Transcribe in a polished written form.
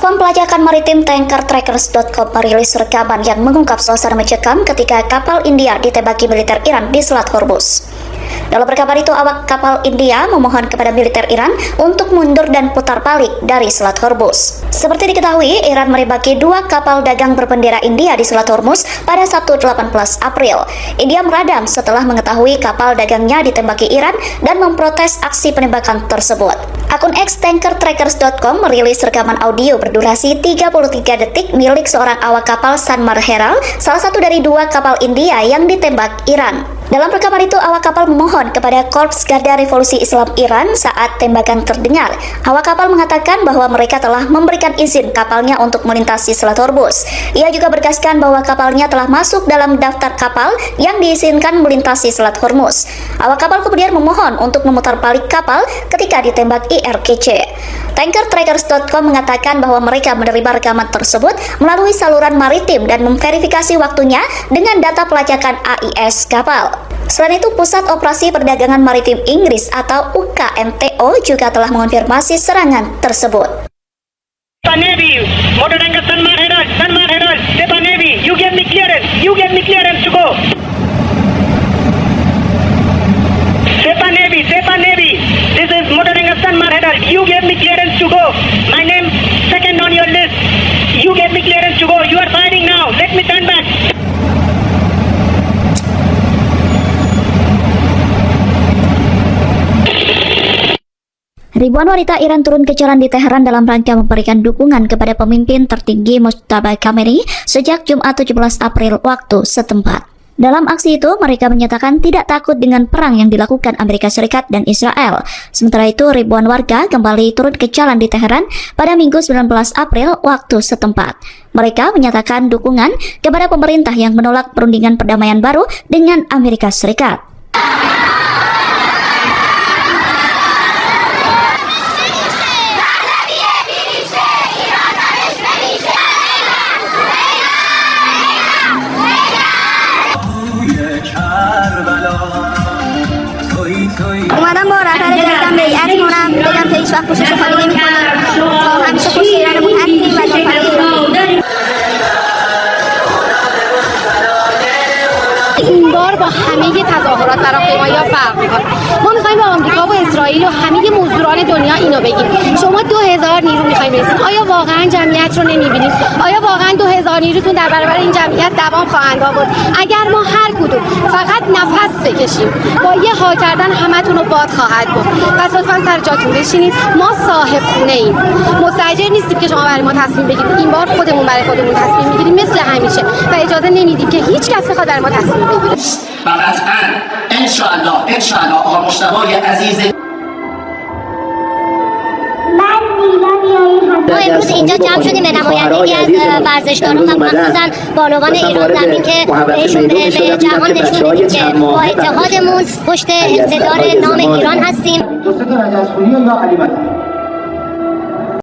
Platform pelacakan maritim tankertrackers.com merilis rekaman yang mengungkap suasana mencekam ketika kapal India ditembaki militer Iran di Selat Hormuz. Dalam rekaman itu, awak kapal India memohon kepada militer Iran untuk mundur dan putar balik dari Selat Hormuz. Seperti diketahui, Iran menembaki 2 kapal dagang berbendera India di Selat Hormuz pada Sabtu 18 April. India meradang setelah mengetahui kapal dagangnya ditembaki Iran dan memprotes aksi penembakan tersebut. Akun X tankertrackers.com merilis rekaman audio berdurasi 33 detik milik seorang awak kapal Sanmar Herald, salah satu dari 2 kapal India yang ditembak Iran. Dalam rekaman itu, awak kapal memohon kepada Korps Garda Revolusi Islam Iran saat tembakan terdengar. Awak kapal mengatakan bahwa mereka telah memberikan izin kapalnya untuk melintasi Selat Hormuz. Ia juga bergaskan bahwa kapalnya telah masuk dalam daftar kapal yang diizinkan melintasi Selat Hormuz. Awak kapal kemudian memohon untuk memutar balik kapal ketika ditembak IRGC. Tankertrackers.com mengatakan bahwa mereka menerima rekaman tersebut melalui saluran maritim dan memverifikasi waktunya dengan data pelacakan AIS kapal. Selain itu, Pusat Operasi Perdagangan Maritim Inggris atau UKMTO juga telah mengonfirmasi serangan tersebut. Navy, motor tanker Sanmar Herald, Sepa Navy, you give me clearance to go. Sepa Navy, this is motor tanker Sanmar Herald, you give me clearance to go. My name second on your list, you give me clearance to go. You are firing now, let me turn back. Ribuan wanita Iran turun ke jalan di Teheran dalam rangka memberikan dukungan kepada pemimpin tertinggi Mojtaba Khamenei sejak Jumat 17 April waktu setempat. Dalam aksi itu, mereka menyatakan tidak takut dengan perang yang dilakukan Amerika Serikat dan Israel. Sementara itu, ribuan warga kembali turun ke jalan di Teheran pada Minggu 19 April waktu setempat. Mereka menyatakan dukungan kepada pemerintah yang menolak perundingan perdamaian baru dengan Amerika Serikat. اومدم با رهبر جدیدم بیعت کنم بگم که هیچ وقت پشت خالی نمی‌کنیم تا همیشه پشت ایرانمون هستیم و داخل ایران. این بار با همه تظاهرات برای پیمایی‌ها فرق می‌کنه. ما می‌خوایم با آمریکا و اسرائیل و همه مزدوران دنیا اینو بگیم. شما 2000 نیرو می‌خواید برسید. آیا واقعا جمعیت رو نمی‌بینید؟ آیا واقعا 2000 نیروتون در برابر این جمعیت دوام خواهند آورد؟ اگر ما هر کدوم فقط نفس بکشیم با یه ها کردن همتون رو باد خواهد بود. پس لطفاً سر جاتون بشینید. ما صاحب خونه‌ایم. مستاجر نیستیم که شما برای ما تصمیم بگیرید. این بار خودمون برای خودمون تصمیم می‌گیریم مثل همیشه و اجازه نمیدیم که هیچ کس بخواد برای ما تصمیم بگیره. و قطعاً انشاءالله آقا مجتبی عزیز ما امروز اینجا جمع شدیم به نمایندگی از ورزشکاران و مخصوصا بالوان ایران زمین که بهشون به جهان نشون بدیم که با اتحادمون پشت اقتدار نام ایران هستیم.